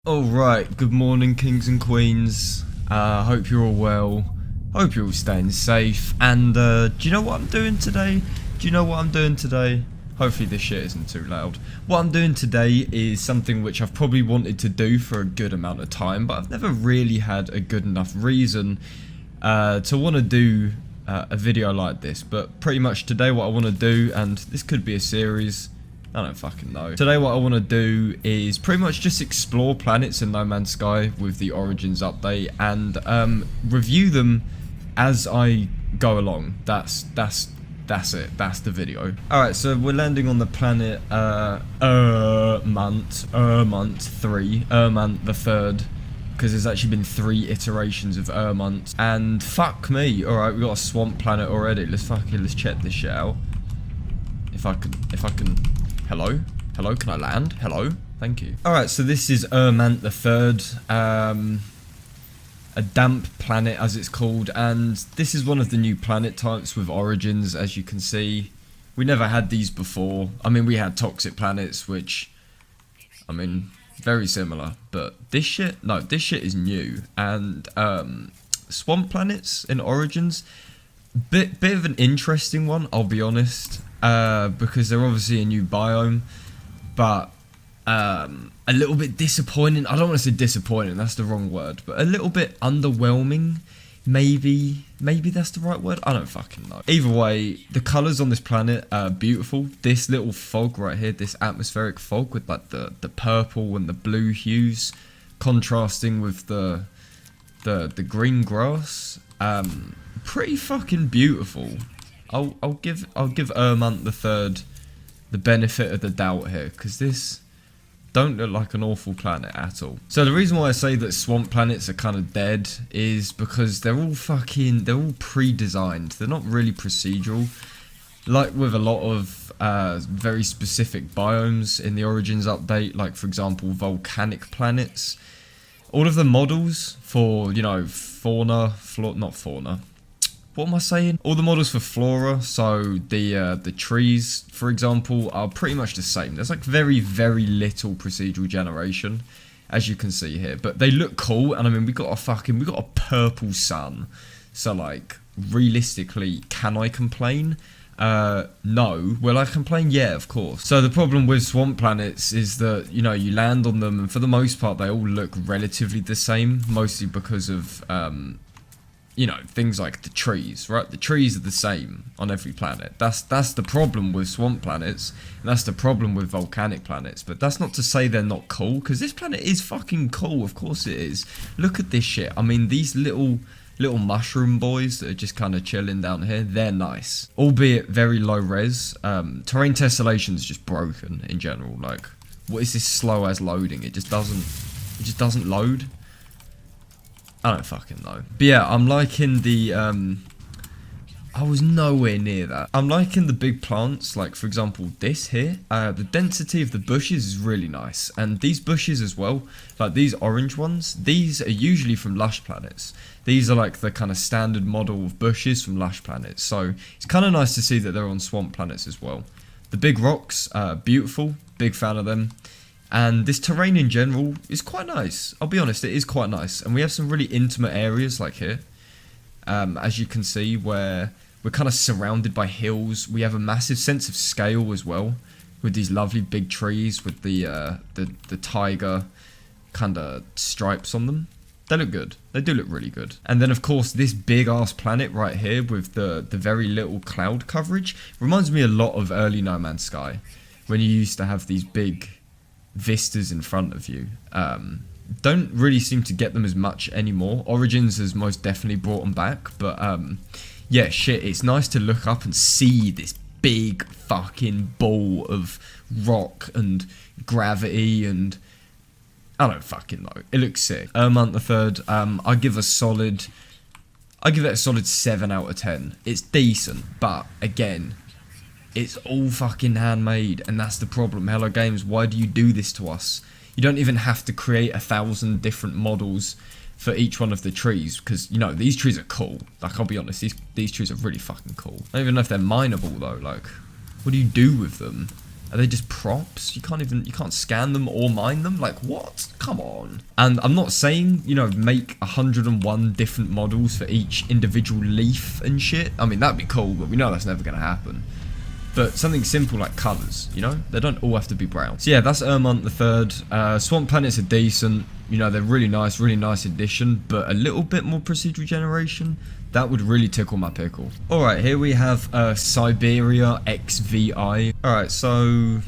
Alright, good morning kings and queens, hope you're all well, hope you're all staying safe, and do you know what I'm doing today? Hopefully this shit isn't too loud. What I'm doing today is something which I've probably wanted to do for a good amount of time, but I've never really had a good enough reason to want to do a video like this. But pretty much today what I want to do, and this could be a series, I don't fucking know. Today what I want to do is pretty much just explore planets in No Man's Sky with the Origins update and review them as I go along. That's it. That's the video. Alright, so we're landing on the planet Herman III, because there's actually been 3 iterations of Herman, and fuck me. Alright, we got a swamp planet already. Let's check this shit out. If I can Hello? Hello, can I land? Hello? Thank you. Alright, so this is Herman III, a damp planet as it's called, and this is one of the new planet types with Origins, as you can see. We never had these before. I mean, we had toxic planets, which, I mean, very similar, but this shit is new, and swamp planets in Origins, bit of an interesting one, I'll be honest. Because they're obviously a new biome, but a little bit disappointing. I don't want to say disappointing, that's the wrong word, but a little bit underwhelming. Maybe that's the right word. I don't fucking know. Either way, the colours on this planet are beautiful. This little fog right here, this atmospheric fog with like the purple and the blue hues contrasting with the green grass, pretty fucking beautiful. I'll give Herman III the benefit of the doubt here, because this don't look like an awful planet at all. So the reason why I say that swamp planets are kind of dead is because they're all pre-designed. They're not really procedural. Like with a lot of very specific biomes in the Origins update, like for example volcanic planets. All of the models for, you know, what am I saying? All the models for flora, so the trees, for example, are pretty much the same. There's like very little procedural generation, as you can see here, but they look cool. And I mean, we got a purple sun, so like realistically, can I complain? No. Will I complain? Yeah, of course. So the problem with swamp planets is that, you know, you land on them and for the most part they all look relatively the same, mostly because of you know, things like the trees, right? The trees are the same on every planet. That's the problem with swamp planets, and that's the problem with volcanic planets. But that's not to say they're not cool, because this planet is fucking cool. Of course it is. Look at this shit. I mean, these little mushroom boys that are just kind of chilling down here, they're nice, albeit very low res. Terrain tessellation is just broken in general. Like, what is this slow as loading? It just doesn't load. I don't fucking know. But yeah, I'm liking the, I was nowhere near that. I'm liking the big plants, like for example this here. The density of the bushes is really nice. And these bushes as well, like these orange ones, these are usually from lush planets. These are like the kind of standard model of bushes from lush planets. So it's kind of nice to see that they're on swamp planets as well. The big rocks, beautiful, big fan of them. And this terrain in general is quite nice. I'll be honest, it is quite nice. And we have some really intimate areas like here. As you can see, where we're kind of surrounded by hills. We have a massive sense of scale as well, with these lovely big trees with the tiger kind of stripes on them. They look good. They do look really good. And then of course this big ass planet right here with the very little cloud coverage reminds me a lot of early No Man's Sky, when you used to have these big vistas in front of you. Don't really seem to get them as much anymore. Origins has most definitely brought them back, but yeah, shit, it's nice to look up and see this big fucking ball of rock and gravity, and I don't fucking know, it looks sick. Herman III, I give it a solid 7 out of 10. It's decent, but again, it's all fucking handmade, and that's the problem. Hello Games, why do you do this to us? You don't even have to create 1,000 different models for each one of the trees, because, you know, these trees are cool. Like, I'll be honest, these trees are really fucking cool. I don't even know if they're mineable though. Like, what do you do with them? Are they just props? You can't scan them or mine them? Like, what? Come on. And I'm not saying, you know, make 101 different models for each individual leaf and shit. I mean, that'd be cool, but we know that's never going to happen. But something simple like colours, you know? They don't all have to be brown. So yeah, that's Herman III. Swamp planets are decent. You know, they're really nice addition. But a little bit more procedural generation, that would really tickle my pickle. Alright, here we have Siberian Xvi. Alright, so...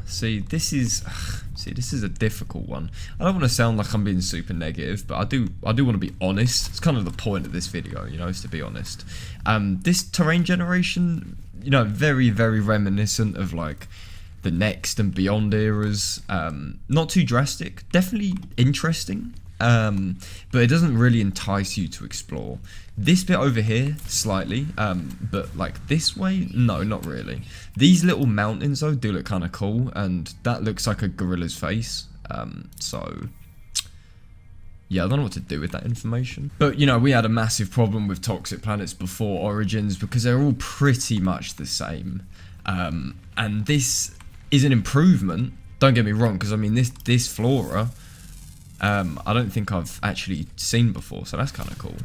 see, this is a difficult one. I don't want to sound like I'm being super negative, but I do want to be honest. It's kind of the point of this video, you know, is to be honest. This terrain generation, you know, very, very reminiscent of like the Next and Beyond eras. Not too drastic, definitely interesting, but it doesn't really entice you to explore. This bit over here, slightly, but like this way, no, not really. These little mountains though do look kind of cool, and that looks like a gorilla's face, so... yeah, I don't know what to do with that information. But, you know, we had a massive problem with toxic planets before Origins because they're all pretty much the same. And this is an improvement, don't get me wrong, because, I mean, this flora, I don't think I've actually seen before, so that's kind of cool.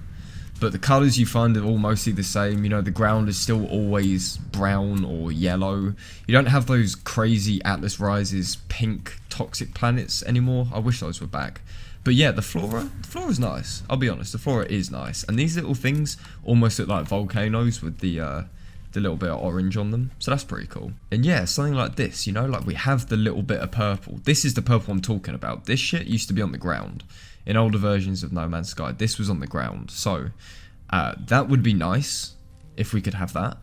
But the colours you find are all mostly the same. You know, the ground is still always brown or yellow. You don't have those crazy Atlas Rises pink toxic planets anymore. I wish those were back. But yeah, the flora's nice. I'll be honest, the flora is nice. And these little things almost look like volcanoes with the little bit of orange on them. So that's pretty cool. And yeah, something like this, you know, like we have the little bit of purple. This is the purple I'm talking about. This shit used to be on the ground. In older versions of No Man's Sky, this was on the ground. So that would be nice if we could have that.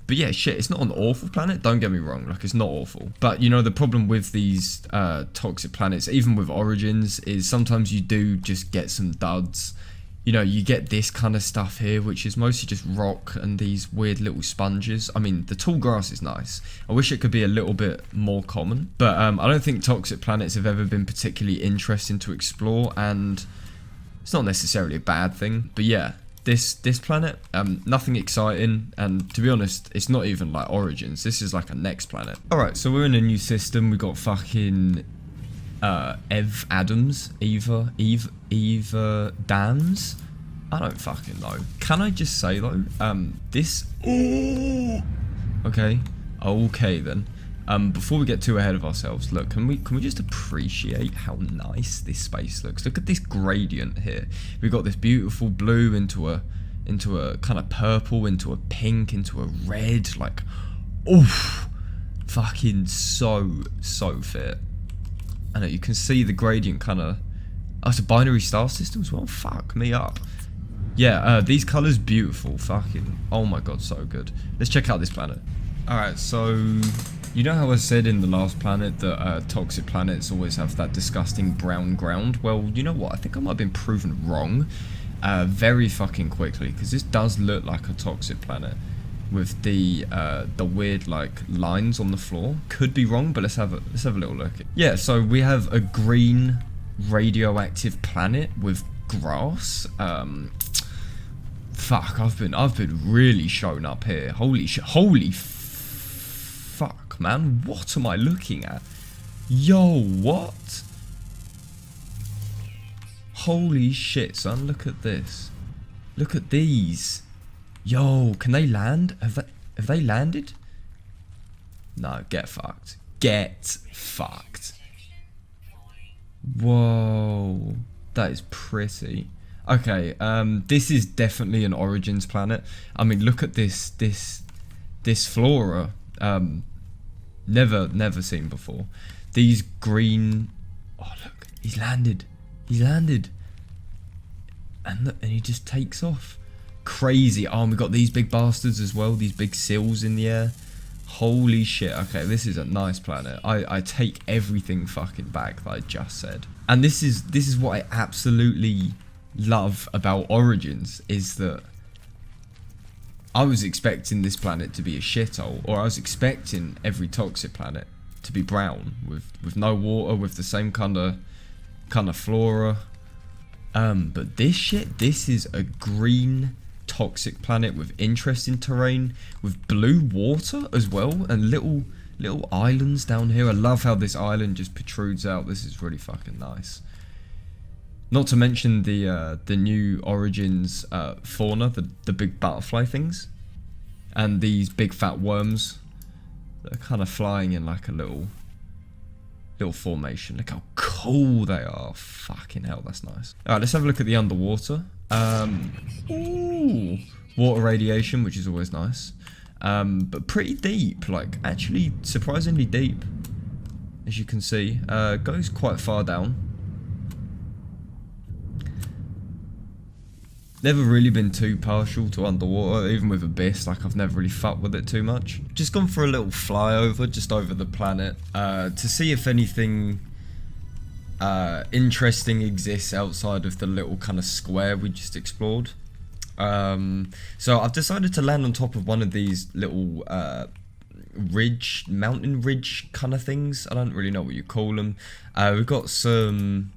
But yeah, shit, it's not an awful planet, don't get me wrong, like, it's not awful. But, you know, the problem with these toxic planets, even with Origins, is sometimes you do just get some duds. You know, you get this kind of stuff here, which is mostly just rock and these weird little sponges. I mean, the tall grass is nice. I wish it could be a little bit more common. But I don't think toxic planets have ever been particularly interesting to explore, and it's not necessarily a bad thing. But yeah, this planet, nothing exciting, and to be honest, it's not even like Origins. This is like a next planet. Alright, so we're in a new system. We got fucking Eva Dams. I don't fucking know. Can I just say though, this... Ooh. Okay then. Before we get too ahead of ourselves, look, can we just appreciate how nice this space looks? Look at this gradient here. We've got this beautiful blue into a kind of purple, into a pink, into a red, like, oof, fucking so fit. I know you can see the gradient kind of... Oh, it's a binary star system as well? Fuck me up. Yeah, these colours, beautiful. Fucking... oh my god, so good. Let's check out this planet. Alright, so... you know how I said in the last planet that toxic planets always have that disgusting brown ground? Well, you know what? I think I might have been proven wrong very fucking quickly, because this does look like a toxic planet with the weird like lines on the floor. Could be wrong, but let's have a little look. Yeah, so we have a green radioactive planet with grass. Fuck, I've been really shown up here. Holy shit, holy fuck, man, what am I looking at? Yo, what? Holy shit, son, look at this. Look at these. Yo, can they land? Have they landed? No, get fucked. Get fucked. Whoa, that is pretty. Okay, this is definitely an Origins planet. I mean, look at this flora. Never seen before. These green... oh, look, he's landed. And look, and he just takes off. Crazy. Oh, and we got these big bastards as well, these big seals in the air. Holy shit. Okay, this is a nice planet. I take everything fucking back that I just said. And this is what I absolutely love about Origins, is that I was expecting this planet to be a shithole, or I was expecting every toxic planet to be brown with no water, with the same kind of flora. But this is a green toxic planet with interesting terrain, with blue water as well, and little little islands down here. I love how this island just protrudes out. This is really fucking nice. Not to mention the new Origins fauna, the big butterfly things, and these big fat worms that are kind of flying in like a little formation. Look how cool they are. Fucking hell, that's nice. Alright, let's have a look at the underwater. Ooh, water radiation, which is always nice. But pretty deep, like actually surprisingly deep, as you can see. Goes quite far down. Never really been too partial to underwater, even with Abyss, like I've never really fucked with it too much. Just gone for a little flyover just over the planet to see if anything interesting exists outside of the little kind of square we just explored. So I've decided to land on top of one of these little mountain ridge kind of things. I don't really know what you call them. We've got some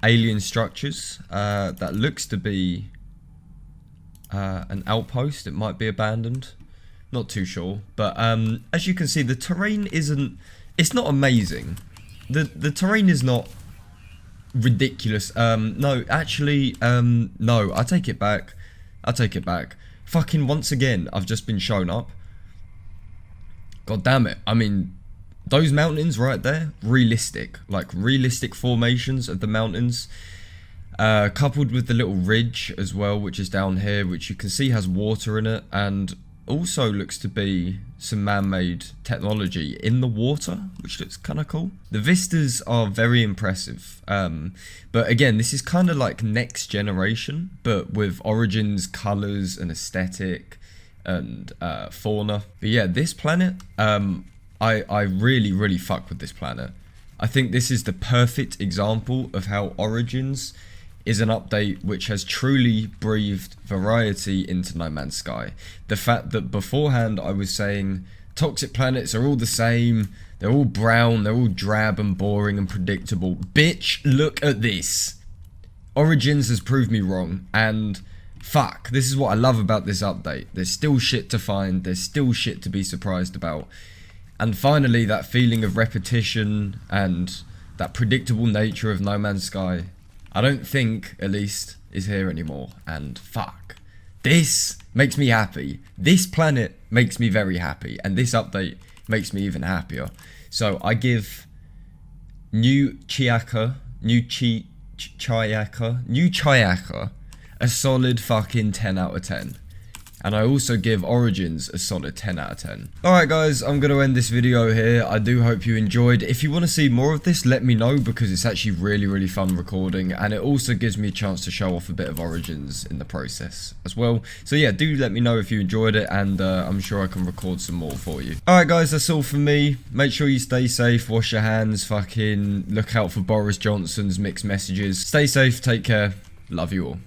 alien structures that looks to be an outpost. It might be abandoned, not too sure, but as you can see, the terrain it's not amazing. The terrain is not ridiculous. No, actually, no, I take it back. Fucking once again, I've just been shown up. God damn it. I mean, those mountains right there, realistic, like realistic formations of the mountains. Coupled with the little ridge as well, which is down here, which you can see has water in it, and also looks to be some man-made technology in the water, which looks kind of cool. The vistas are very impressive, but again, this is kind of like next generation, but with Origins colours and aesthetic and fauna. But yeah, this planet, I really fuck with this planet. I think this is the perfect example of how Origins is an update which has truly breathed variety into No Man's Sky. The fact that beforehand I was saying toxic planets are all the same, they're all brown, they're all drab and boring and predictable. Bitch, look at this. Origins has proved me wrong, and fuck, this is what I love about this update. There's still shit to find, there's still shit to be surprised about. And finally, that feeling of repetition and that predictable nature of No Man's Sky, I don't think, at least, is here anymore. And fuck, this makes me happy. This planet makes me very happy. And this update makes me even happier. So I give New Chayaka a solid fucking 10 out of 10. And I also give Origins a solid 10 out of 10. Alright guys, I'm going to end this video here. I do hope you enjoyed. If you want to see more of this, let me know, because it's actually really fun recording. And it also gives me a chance to show off a bit of Origins in the process as well. So yeah, do let me know if you enjoyed it, and I'm sure I can record some more for you. Alright guys, that's all from me. Make sure you stay safe, wash your hands, fucking look out for Boris Johnson's mixed messages. Stay safe, take care, love you all.